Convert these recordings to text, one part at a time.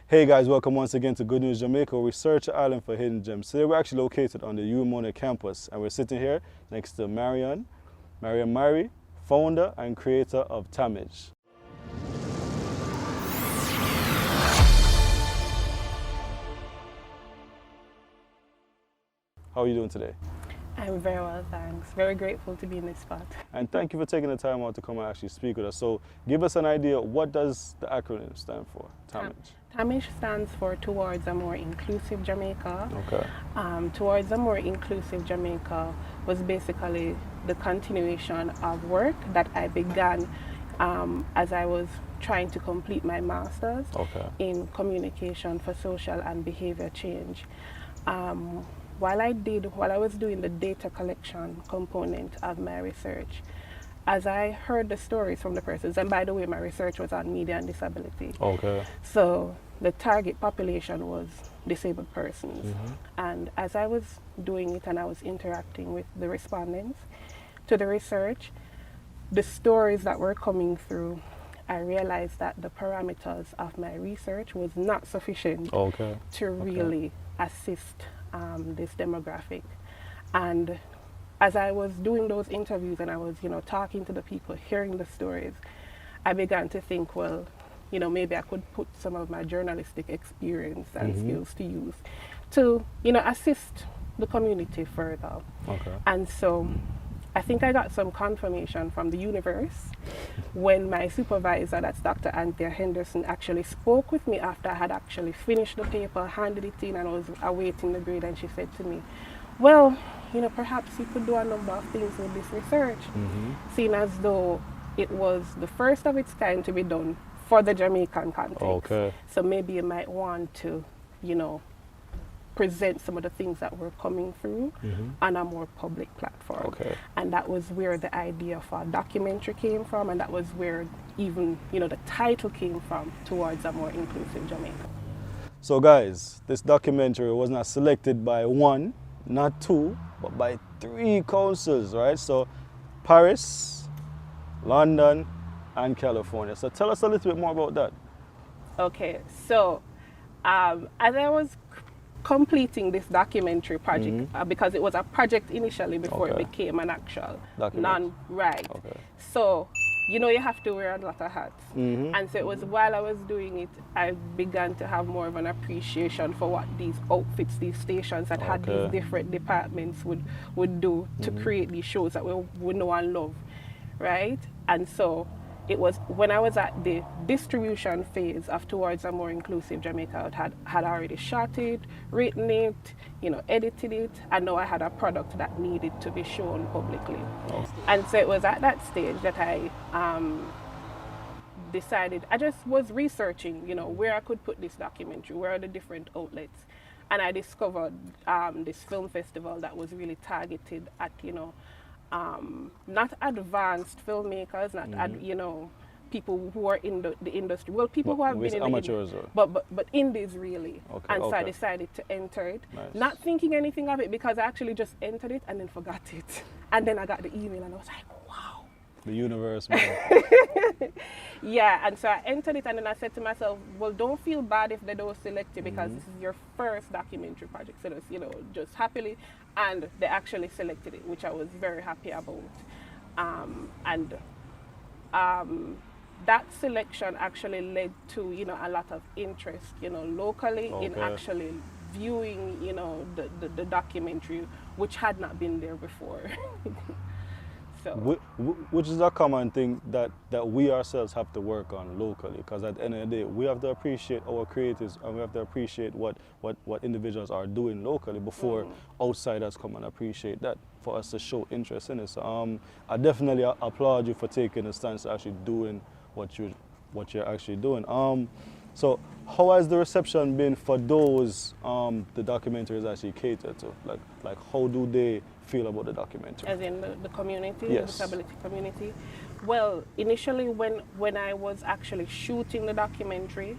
Hey guys, welcome once again to Good News Jamaica, where we search the island for hidden gems. Today we're actually located on the Umona campus, and we're sitting here next to Marion Myrie, founder and creator of Tamage. How are you doing today? I'm very well, thanks. Very grateful to be in this spot. And thank you for taking the time out to come and actually speak with us. So give us an idea, what does the acronym stand for, Tamage? Tamage stands for Towards a More Inclusive Jamaica. Okay. Towards a More Inclusive Jamaica was basically the continuation of work that I began as I was trying to complete my master's in communication for social and behavior change. While I was doing the data collection component of my research, as I heard the stories from the persons, and by the way, my research was on media and disability. Okay. So the target population was disabled persons. And as I was doing it and I was interacting with the respondents to the research, the stories that were coming through, I realized that the parameters of my research was not sufficient to really assist this demographic. And as I was doing those interviews and I was, talking to the people, hearing the stories, I began to think, well, maybe I could put some of my journalistic experience and skills to use to, assist the community further. And so I think I got some confirmation from the universe when my supervisor, that's Dr. Anthea Henderson, actually spoke with me after I had actually finished the paper, handed it in, and I was awaiting the grade, and she said to me, well, perhaps you could do a number of things with this research, seeing as though it was the first of its kind to be done for the Jamaican context. So maybe you might want to, present some of the things that were coming through on a more public platform. And that was where the idea for a documentary came from, and that was where even, the title came from, Towards a More Inclusive Jamaica. So guys, this documentary was not selected by one, not two, but by 3 councils, right? So Paris, London, and California. So tell us a little bit more about that. Okay, so as I was completing this documentary project, because it was a project initially before it became an actual non-right. So, you have to wear a lot of hats. And so it was while I was doing it, I began to have more of an appreciation for what these outfits, these stations that had these different departments would do to create these shows that we know and love, right? And so it was when I was at the distribution phase of Towards a More Inclusive Jamaica, I had already shot it, written it, edited it, and now I had a product that needed to be shown publicly. And so it was at that stage that I decided, I just was researching, where I could put this documentary, where are the different outlets. And I discovered this film festival that was really targeted at, not advanced filmmakers, not people who are in the industry. Well, people who have been in amateurs, the industry, but indies really. And so I decided to enter it, not thinking anything of it, because I actually just entered it and then forgot it. And then I got the email and I was like, wow. The universe, man. Yeah, and so I entered it, and then I said to myself, well, don't feel bad if they don't select you, because this is your first documentary project. So just happily, and they actually selected it, which I was very happy about. That selection actually led to a lot of interest locally in actually viewing the documentary, which had not been there before. So which is a common thing that we ourselves have to work on locally, because at the end of the day we have to appreciate our creators, and we have to appreciate what individuals are doing locally before outsiders come and appreciate that, for us to show interest in it. So I definitely applaud you for taking the stance to actually doing what you're actually doing. So how has the reception been for those the documentary is actually catered to? Like how do they feel about the documentary? As in the community, yes. The disability community? Well, initially when I was actually shooting the documentary,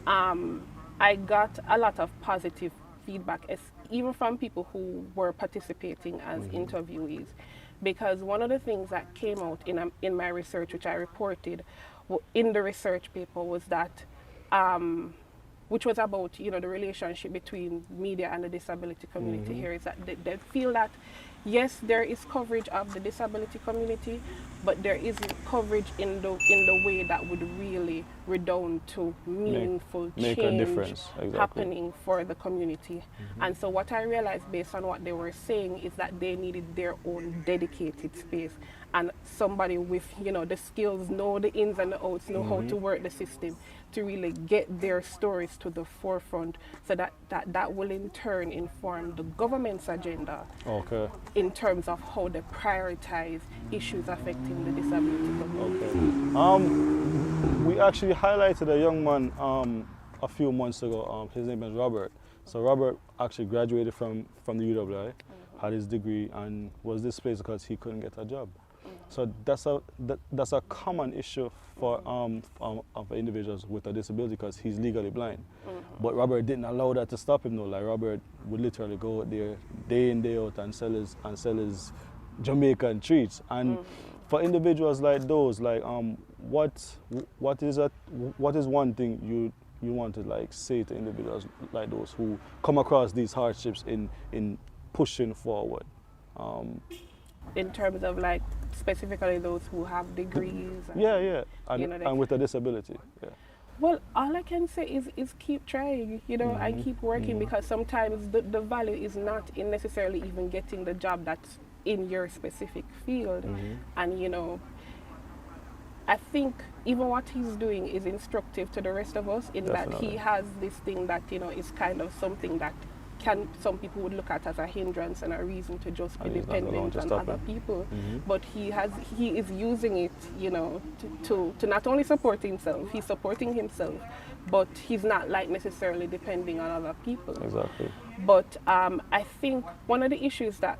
I got a lot of positive feedback, even from people who were participating as interviewees. Because one of the things that came out in my research, which I reported in the research paper, was that which was about, you know, the relationship between media and the disability community here, is that they feel that, yes, there is coverage of the disability community, but there isn't coverage in the way that would really redound to meaningful make a change difference. Exactly. happening for the community. And so what I realized based on what they were saying is that they needed their own dedicated space, and somebody with, you know, the skills, know the ins and the outs, know how to work the system, to really get their stories to the forefront, so that will in turn inform the government's agenda in terms of how they prioritize issues affecting the disability community. We actually highlighted a young man a few months ago. His name is Robert. So Robert actually graduated from the UWI, had his degree, and was displaced because he couldn't get a job. So that's a common issue for individuals with a disability, because he's legally blind. But Robert didn't allow that to stop him though. Like, Robert would literally go out there day in, day out and sell his Jamaican treats. And for individuals like those, like what is one thing you want to like say to individuals like those who come across these hardships in pushing forward? In terms of like specifically those who have degrees. And with a disability. Yeah. Well, all I can say is keep trying, you know, and keep working, because sometimes the value is not in necessarily even getting the job that's in your specific field. And, you know, I think even what he's doing is instructive to the rest of us, in that he has this thing that, you know, is kind of something that some people would look at as a hindrance and a reason to just be dependent on other people. But he is using it, you know, to not only support himself, he's supporting himself, but he's not like necessarily depending on other people. Exactly. But I think one of the issues that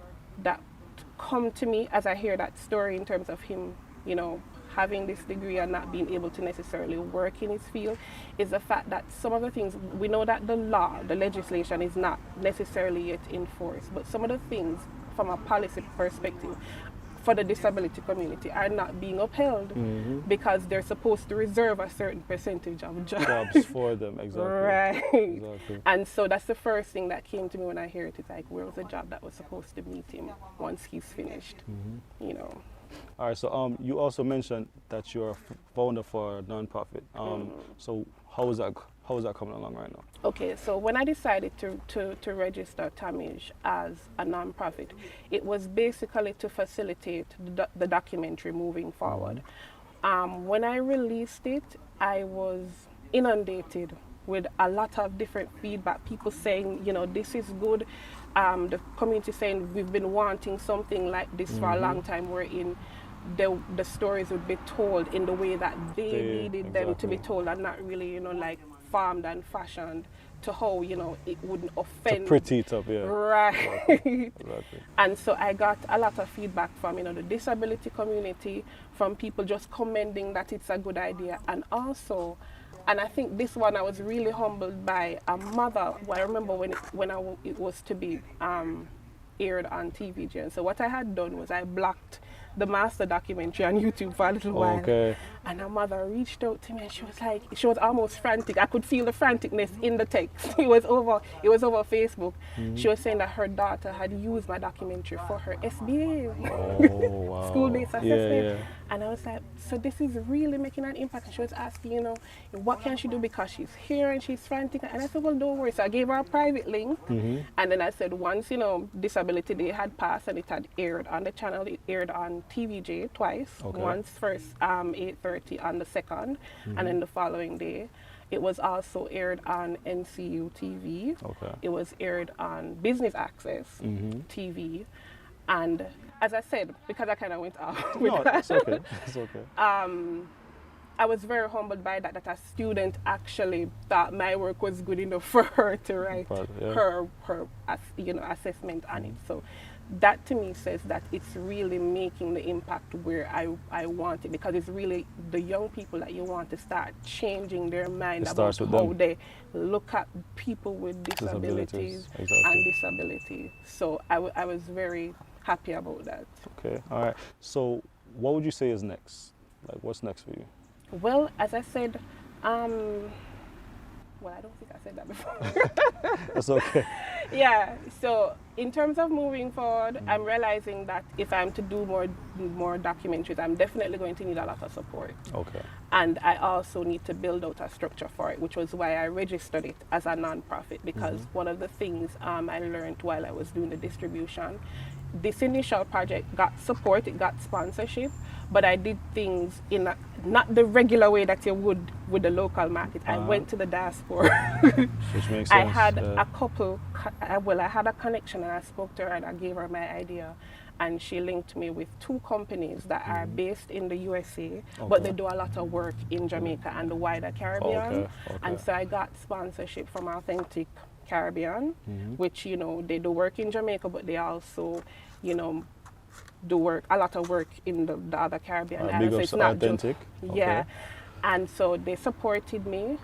come to me as I hear that story, in terms of him, you know, having this degree and not being able to necessarily work in his field, is the fact that some of the things, we know that the legislation is not necessarily yet enforced, but some of the things from a policy perspective for the disability community are not being upheld, because they're supposed to reserve a certain percentage of jobs for them. Exactly. Right. Exactly. And so that's the first thing that came to me when I heard it. It's like, where was the job that was supposed to meet him once he's finished? You know. All right, so you also mentioned that you're a founder for a nonprofit. So how is that coming along right now? Okay, so when I decided to register Tamish as a nonprofit, it was basically to facilitate the documentary moving forward. When I released it, I was inundated with a lot of different feedback. People saying, you know, this is good. The community saying we've been wanting something like this for a long time, wherein the stories would be told in the way that they needed them to be told, and not really, you know, like farmed and fashioned to how, you know, it wouldn't offend. To pretty it up, yeah. Right. Exactly. And so I got a lot of feedback from, you know, the disability community, from people just commending that it's a good idea, and also, and I think this one I was really humbled by a mother. Well, I remember when it was to be aired on TVJ. And so what I had done was I blocked the master documentary on YouTube for a little while. And her mother reached out to me, and she was almost frantic. I could feel the franticness in the text. It was over Facebook. She was saying that her daughter had used my documentary for her SBA, school-based assessment. And I was like, so this is really making an impact. And she was asking, you know, what can she do because she's here and she's frantic. And I said, well, don't worry. So I gave her a private link. And then I said, once, you know, Disability Day had passed and it had aired on the channel, it aired on TVJ twice. Once first 8:30 on the 2nd, and then the following day. It was also aired on NCU TV. It was aired on Business Access TV. And as I said, because I kind of went off with that, it's okay. It's okay. I was very humbled by that a student actually thought my work was good enough for her to write her you know, assessment on it. So that to me says that it's really making the impact where I want it, because it's really the young people that you want to start changing their mind about how they look at people with disabilities and disability. So I was very happy about that. Okay, all right. So what would you say is next? Like, what's next for you? Well, as I said, well, I don't think I said that before. That's okay. Yeah, so in terms of moving forward, I'm realizing that if I'm to do more documentaries, I'm definitely going to need a lot of support. Okay. And I also need to build out a structure for it, which was why I registered it as a non-profit, because one of the things I learned while I was doing the distribution, this initial project got support, it got sponsorship, but I did things in not the regular way that you would with the local market. I went to the diaspora. Which makes sense. I had a couple, I had a connection, and I spoke to her and I gave her my idea, and she linked me with 2 companies that are based in the USA, but they do a lot of work in Jamaica and the wider Caribbean. And so I got sponsorship from Authentic Caribbean, which, you know, they do work in Jamaica, but they also, you know, do a lot of work in the other Caribbean islands. So it's not Authentic. Yeah. And so they supported me.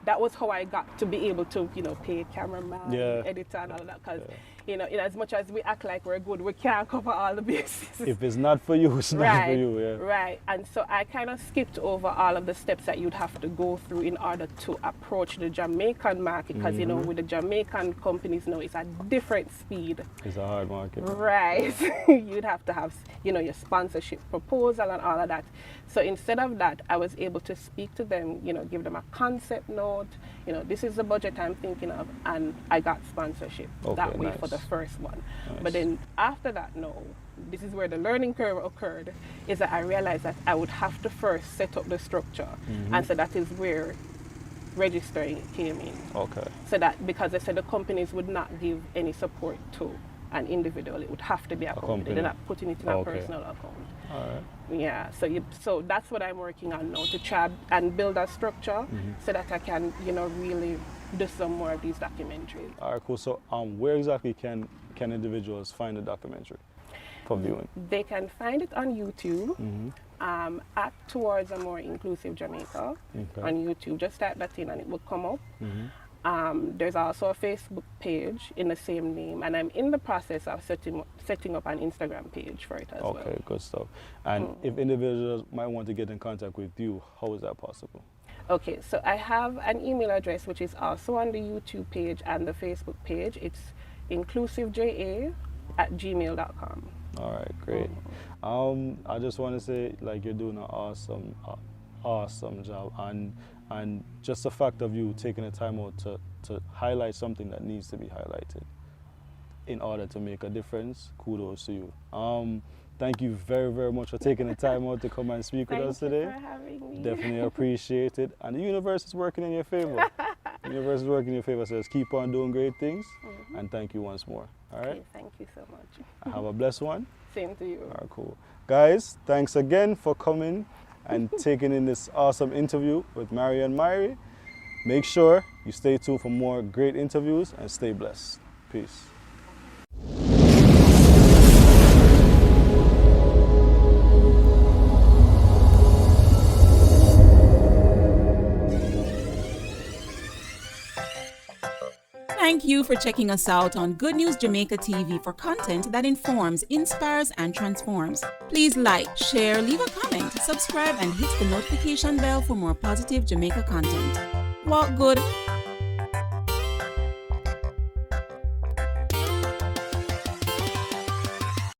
That was how I got to be able to, you know, pay cameraman, editor, and all that. Because, you know, in as much as we act like we're good, we can't cover all the bases. If it's not for you, it's not for you. Yeah. Right. And so I kind of skipped over all of the steps that you'd have to go through in order to approach the Jamaican market. Because, you know, with the Jamaican companies now, it's a different speed. It's a hard market. Right. You'd have to have, you know, your sponsorship proposal and all of that. So instead of that, I was able to speak to them, you know, give them a concept note, you know, this is the budget I'm thinking of, and I got sponsorship that way for the first one. But then after that, no, this is where the learning curve occurred, is that I realized that I would have to first set up the structure. And so that is where registering came in. Okay. So that, because they said the companies would not give any support to an individual, it would have to be a company. They're not putting it in a personal account. All right. Yeah, so that's what I'm working on now, to try and build a structure so that I can, you know, really do some more of these documentaries. All right, cool. So where exactly can individuals find the documentary for viewing? They can find it on YouTube, at Towards a More Inclusive Jamaica on YouTube. Just type that in and it will come up. There's also a Facebook page in the same name, and I'm in the process of setting up an Instagram page for it as well. Okay, good stuff. And if individuals might want to get in contact with you, how is that possible? Okay, so I have an email address which is also on the YouTube page and the Facebook page. It's inclusiveja@gmail.com. All right, great. I just want to say, like, you're doing an awesome job, and just the fact of you taking the time out to highlight something that needs to be highlighted in order to make a difference, kudos to you. Thank you very, very much for taking the time out to come and speak with us today. Thank you for having me. Definitely appreciate it. And the universe is working in your favor. The universe is working in your favor, so just keep on doing great things. And thank you once more. All right? Okay, thank you so much. Have a blessed one. Same to you. All right, cool. Guys, thanks again for coming and taking in this awesome interview with Marion Myrie. Make sure you stay tuned for more great interviews and stay blessed. Peace. Thank you for checking us out on Good News Jamaica TV for content that informs, inspires, and transforms. Please like, share, leave a comment, subscribe, and hit the notification bell for more positive Jamaica content. Walk good,